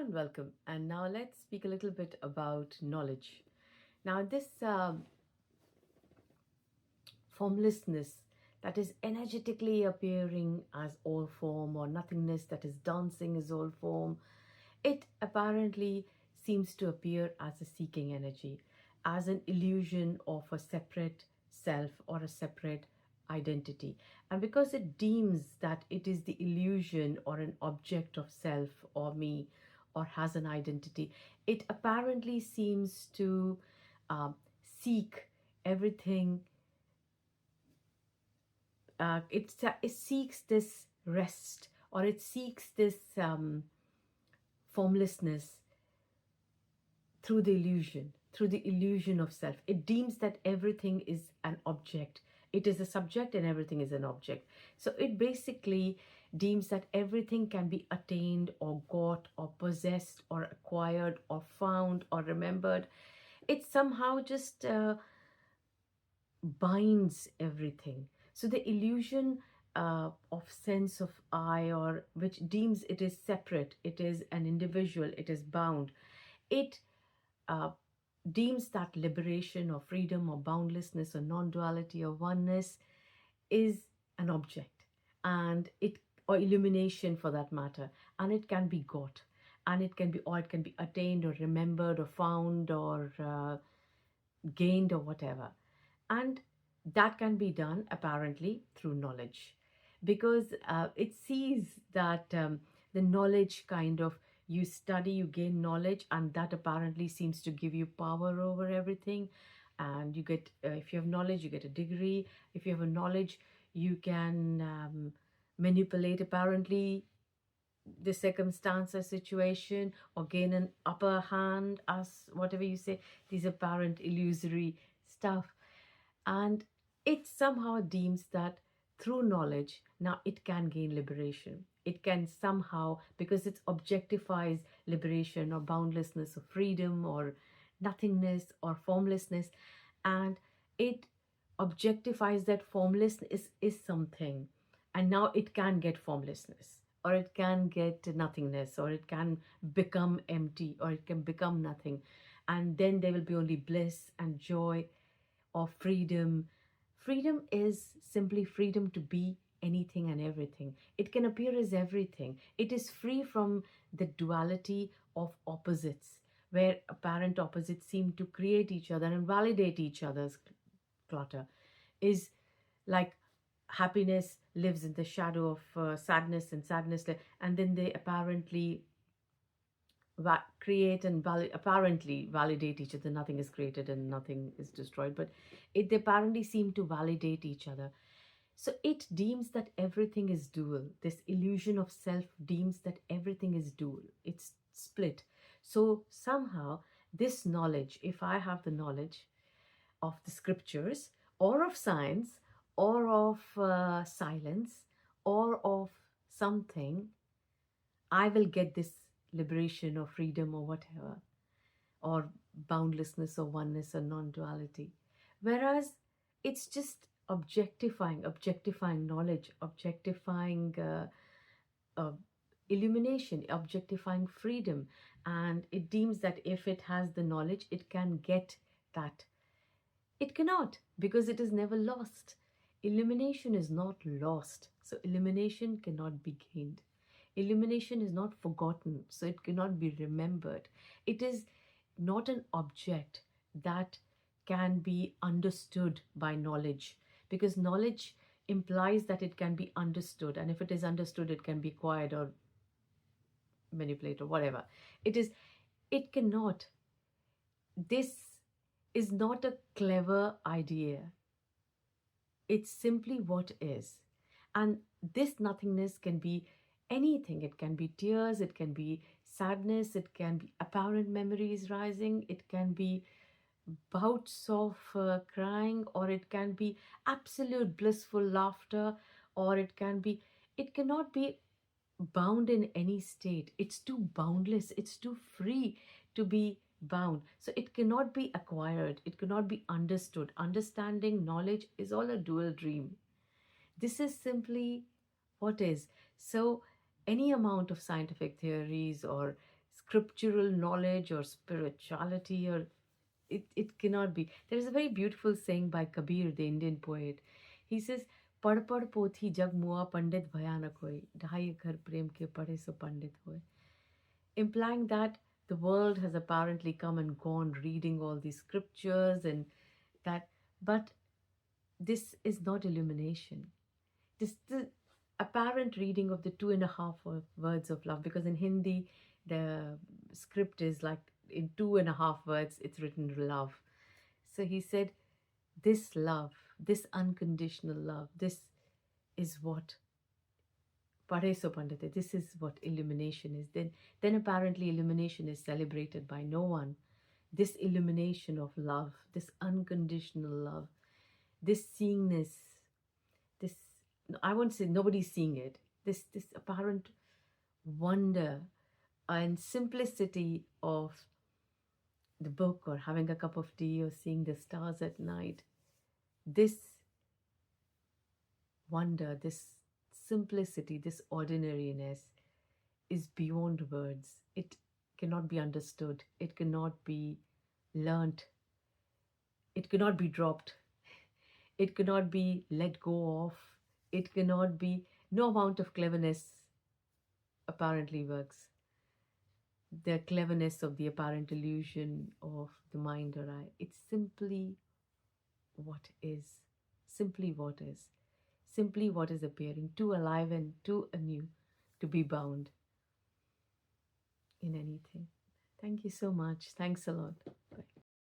and welcome. And now let's speak a little bit about knowledge. Now, this formlessness that is energetically appearing as all form, or nothingness that is dancing as all form, it apparently seems to appear as a seeking energy, as an illusion of a separate self or a separate identity. And because it deems that it is the illusion or an object of self or me or has an identity, it apparently seems to um, seek everything. It seeks this rest, or it seeks this formlessness through the illusion of self. It deems that everything is an object. It is a subject and everything is an object. So it basically deems that everything can be attained or got or possessed or acquired or found or remembered. It somehow just binds everything. So the illusion of sense of I, or which deems it is separate, it is an individual, it is bound, it uh, deems that liberation or freedom or boundlessness or non-duality or oneness is an object, and it, or illumination for that matter, and it can be got, and it can be, or it can be attained or remembered or found or gained or whatever. And that can be done apparently through knowledge, because it sees that the knowledge kind of, you study, you gain knowledge, and that apparently seems to give you power over everything. And you get, if you have knowledge, you get a degree. If you have a knowledge, you can manipulate apparently the circumstance or situation, or gain an upper hand, as whatever you say, these apparent illusory stuff. And it somehow deems that through knowledge now it can gain liberation. It can somehow, because it objectifies liberation or boundlessness or freedom or nothingness or formlessness, and it objectifies that formlessness is something, and now it can get formlessness, or it can get nothingness, or it can become empty, or it can become nothing, and then there will be only bliss and joy or freedom. Freedom is simply freedom to be anything and everything. It can appear as everything. It is free from the duality of opposites, where apparent opposites seem to create each other and validate each other's clutter. Is like happiness lives in the shadow of sadness, and sadness, and then they apparently create and apparently validate each other. Nothing is created and nothing is destroyed, but they apparently seem to validate each other. So it deems that everything is dual. This illusion of self deems that everything is dual. It's split. So somehow this knowledge, if I have the knowledge of the scriptures, or of science, or of silence, or of something, I will get this liberation or freedom or whatever, or boundlessness or oneness or non-duality. Whereas it's just objectifying knowledge, objectifying uh, illumination, objectifying freedom. And it deems that if it has the knowledge, it can get that. It cannot, because it is never lost. Illumination is not lost, so illumination cannot be gained. Illumination is not forgotten, so it cannot be remembered. It is not an object that can be understood by knowledge, because knowledge implies that it can be understood, and if it is understood, it can be acquired or manipulated or whatever. It cannot. This is not a clever idea. It's simply what is. And this nothingness can be anything. It can be tears, it can be sadness, it can be apparent memories rising, it can be bouts of crying, or it can be absolute blissful laughter, or it cannot be bound in any state. It's too boundless, it's too free to be bound. So it cannot be acquired, it cannot be understood. Understanding, knowledge is all a dual dream. This is simply what is. So any amount of scientific theories or scriptural knowledge or spirituality, or it cannot be. There is a very beautiful saying by Kabir, the Indian poet. He says, पढ़ पढ़ पोथी जग मुआ पंडित भयानक होए ढाई घर प्रेम के पढ़े सो पंडित होए, implying that the world has apparently come and gone reading all these scriptures and that, but this is not illumination. This the apparent reading of the two and a half words of love, because in Hindi the script is like in two and a half words it's written love. So he said, this love, this unconditional love, this is what Padhe so Pandite, this is what illumination is. Then apparently illumination is celebrated by no one. This illumination of love, this unconditional love, this seeingness, this, I won't say nobody's seeing it, this apparent wonder and simplicity of the book or having a cup of tea or seeing the stars at night, this wonder, this simplicity, this ordinariness is beyond words. It cannot be understood, it cannot be learnt, it cannot be dropped, it cannot be let go of, it cannot be, no amount of cleverness apparently works. The cleverness of the apparent illusion of the mind or eye, it's simply what is, simply what is, simply what is appearing, too alive and too anew to be bound in anything. Thank you so much. Thanks a lot. Bye.